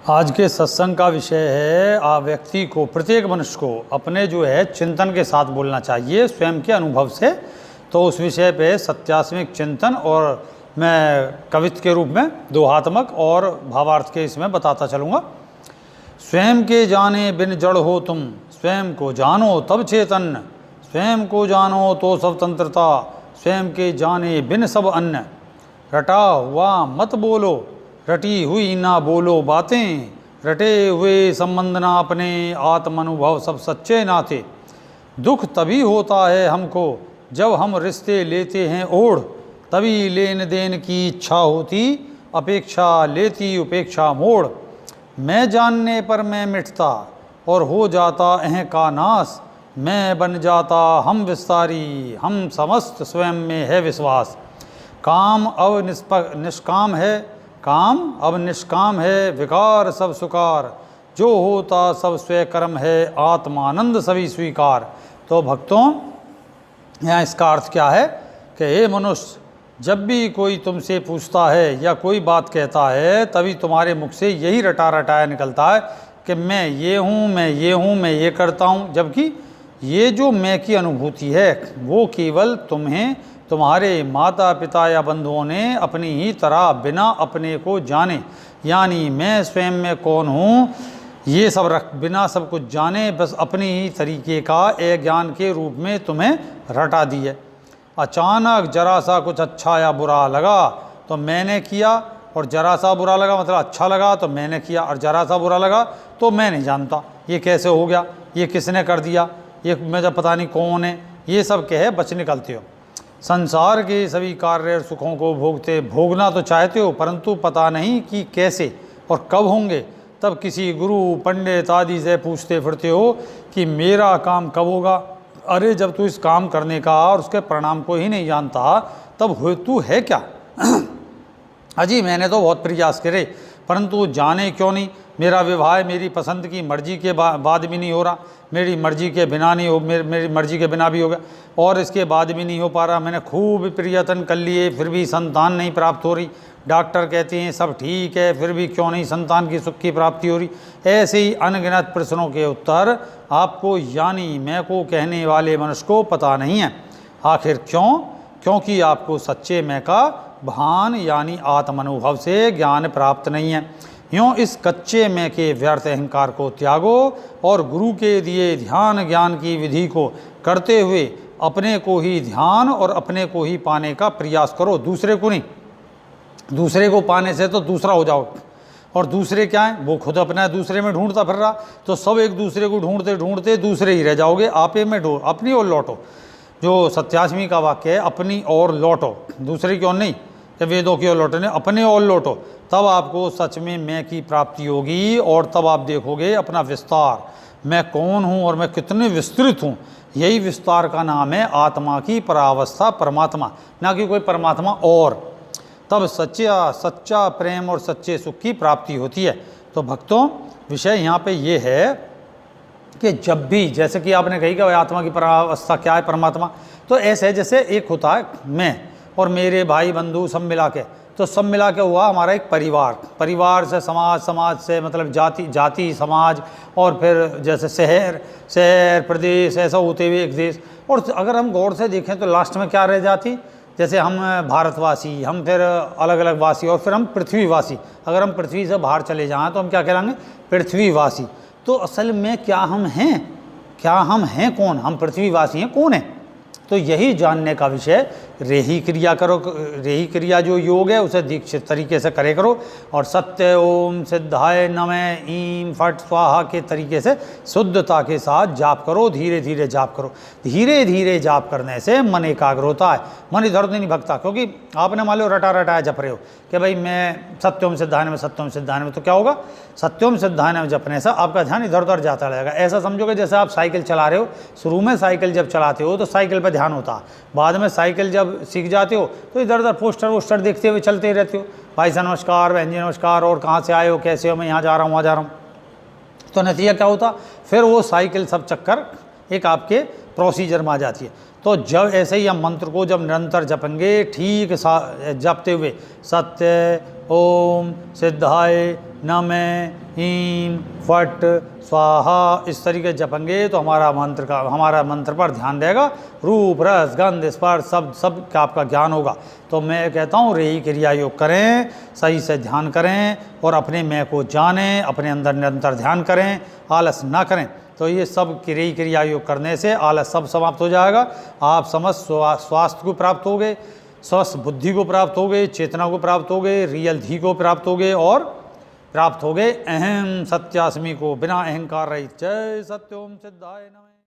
आज के सत्संग का विषय है व्यक्ति को, प्रत्येक मनुष्य को अपने जो है चिंतन के साथ बोलना चाहिए, स्वयं के अनुभव से। तो उस विषय पे सत्यास्मिक चिंतन और मैं कवित्व के रूप में दोहात्मक और भावार्थ के इसमें बताता चलूँगा। स्वयं के जाने बिन जड़ हो तुम, स्वयं को जानो तब चेतन, स्वयं को जानो तो स्वतंत्रता, स्वयं के जाने बिन सब अन्य। रटा हुआ मत बोलो, रटी हुई ना बोलो बातें, रटे हुए संबंध ना अपने, आत्म अनुभव सब सच्चे नाते। दुख तभी होता है हमको जब हम रिश्ते लेते हैं ओढ़, तभी लेन देन की इच्छा होती, अपेक्षा लेती उपेक्षा मोड़। मैं जानने पर मैं मिटता और हो जाता अहं का नाश, मैं बन जाता हम विस्तारी, हम समस्त स्वयं में है विश्वास। काम अब निष्काम है, काम अब निष्काम है, विकार सब सुकार, जो होता सब स्वयं है, आत्मानंद सभी स्वीकार। तो भक्तों, यहाँ इसका अर्थ क्या है कि हे मनुष्य, जब भी कोई तुमसे पूछता है या कोई बात कहता है, तभी तुम्हारे मुख से यही रटा रटाया निकलता है कि मैं ये हूँ, मैं ये हूँ, मैं ये करता हूँ। जबकि ये जो मैं की अनुभूति है वो केवल तुम्हें तुम्हारे माता पिता या बंधुओं ने अपनी ही तरह बिना अपने को जाने, यानी मैं स्वयं में कौन हूँ ये सब बिना सब कुछ जाने, बस अपनी ही तरीके का एक ज्ञान के रूप में तुम्हें रटा दी है। अचानक जरा सा कुछ अच्छा या बुरा लगा तो मैंने किया, और जरा सा बुरा लगा मतलब अच्छा लगा तो मैंने किया, और जरा सा बुरा लगा तो मैं नहीं जानता ये कैसे हो गया, ये किसने कर दिया, ये मुझे पता नहीं कौन है, ये सब कहे बच निकलते हो। संसार के सभी कार्य और सुखों को भोगना तो चाहते हो, परंतु पता नहीं कि कैसे और कब होंगे। तब किसी गुरु पंडित आदि से पूछते फिरते हो कि मेरा काम कब होगा। अरे जब तू इस काम करने का और उसके परिणाम को ही नहीं जानता, तब हो तू है क्या। अजी मैंने तो बहुत प्रयास करे, परंतु जाने क्यों नहीं। मेरा विवाह मेरी पसंद की मर्जी के बाद भी नहीं हो रहा, मेरी मर्जी के बिना नहीं हो, मेरी मर्जी के बिना भी हो गया, और इसके बाद भी नहीं हो पा रहा। मैंने खूब प्रयत्न कर लिए, फिर भी संतान नहीं प्राप्त हो रही। डॉक्टर कहते हैं सब ठीक है, फिर भी क्यों नहीं संतान की सुख की प्राप्ति हो रही। ऐसे ही अनगिनत प्रश्नों के उत्तर आपको यानी मैं को कहने वाले मनुष्य को पता नहीं है। आखिर क्यों? क्योंकि आपको सच्चे मैं का भान यानी आत्मानुभव से ज्ञान प्राप्त नहीं है। यूँ इस कच्चे मैं के व्यर्थ अहंकार को त्यागो और गुरु के दिए ध्यान ज्ञान की विधि को करते हुए अपने को ही ध्यान और अपने को ही पाने का प्रयास करो, दूसरे को नहीं। दूसरे को पाने से तो दूसरा हो जाओ, और दूसरे क्या है, वो खुद अपना दूसरे में ढूंढता फिर रहा, तो सब एक दूसरे को ढूंढते ढूंढते दूसरे ही रह जाओगे। आपे में ढूंढ, अपनी ओर लौटो। जो सत्यास्मी का वाक्य है, अपनी ओर लौटो, दूसरे की ओर नहीं, या वेदों की ओर लौटो नहीं, अपने ओर लौटो। तब आपको सच में मैं की प्राप्ति होगी, और तब आप देखोगे अपना विस्तार, मैं कौन हूँ और मैं कितने विस्तृत हूँ। यही विस्तार का नाम है आत्मा की परावस्था, परमात्मा, ना कि कोई परमात्मा और। तब सच्चा प्रेम और सच्चे सुख की प्राप्ति होती है। तो भक्तों, विषय यहाँ पे ये है कि जब भी, जैसे कि आपने कही कि आत्मा की परावस्था क्या है, परमात्मा, तो ऐसे है जैसे एक होता है मैं और मेरे भाई बंधु सब मिला के, तो सब मिला के हुआ हमारा एक परिवार। परिवार से समाज, समाज से मतलब जाति समाज, और फिर जैसे शहर प्रदेश, ऐसा होते हुए एक देश। और अगर हम गौर से देखें तो लास्ट में क्या रह जाती, जैसे हम भारतवासी, हम फिर अलग अलग वासी, और फिर हम पृथ्वीवासी। अगर हम पृथ्वी से बाहर चले जाएँ तो हम क्या कहलाएंगे, पृथ्वीवासी। तो असल में क्या हम हैं कौन, हम पृथ्वीवासी हैं कौन है। तो यही जानने का विषय रेही क्रिया करो। रेही क्रिया जो योग है उसे दीक्षित तरीके से करे करो, और सत्य ओम सिद्धाय नमः ईम फट स्वाहा के तरीके से शुद्धता के साथ जाप करो। धीरे धीरे जाप करो। धीरे धीरे जाप करने से मन एकाग्र होता है, मन इधर उधर नहीं भगता। क्योंकि आपने मान लो रटा रटाया जप रहे हो कि भाई मैं सत्यम सिद्धाय में, सत्यम सिद्धाय में, तो क्या होगा, सत्यम सिद्धाय में जपने से आपका ध्यान इधर उधर जाता रहेगा। ऐसा समझोगे जैसे आप साइकिल चला रहे हो, शुरू में साइकिल जब चलाते हो तो साइकिल पर ध्यान होता है, बाद में साइकिल जब सीख जाते हो तो इधर उधर पोस्टर वोस्टर देखते हुए चलते रहते हो, भाई साहब नमस्कार, बहन जी नमस्कार, और कहाँ से आए हो, कैसे हो, मैं यहाँ जा रहा हूँ, वहाँ जा रहा हूँ। तो नतीजा क्या होता, फिर वो साइकिल सब चक्कर एक आपके प्रोसीजर में आ जाती है। तो जब ऐसे ही हम मंत्र को जब निरंतर जपेंगे, ठीक जपते हुए सत्य ओम सिद्धाय नमः ईं फट स्वाहा, इस तरीके जपेंगे तो हमारा मंत्र पर ध्यान रहेगा। रूप रस गंध स्पर्श सब का आपका ज्ञान होगा। तो मैं कहता हूँ रेही क्रिया योग करें, सही से ध्यान करें और अपने मैं को जानें, अपने अंदर निरंतर ध्यान करें, आलस ना करें। तो ये सब रेही क्रिया योग करने से आलस सब समाप्त हो जाएगा। आप समस्त स्वास्थ्य को प्राप्त होगे, स्वस्थ बुद्धि को प्राप्त होगे, चेतना को प्राप्त होगे, रियल धी को प्राप्त होगे और प्राप्त होगे अहम सत्यास्मी को, बिना अहंकार रहित। जय सत्योम सिद्धाय नमः।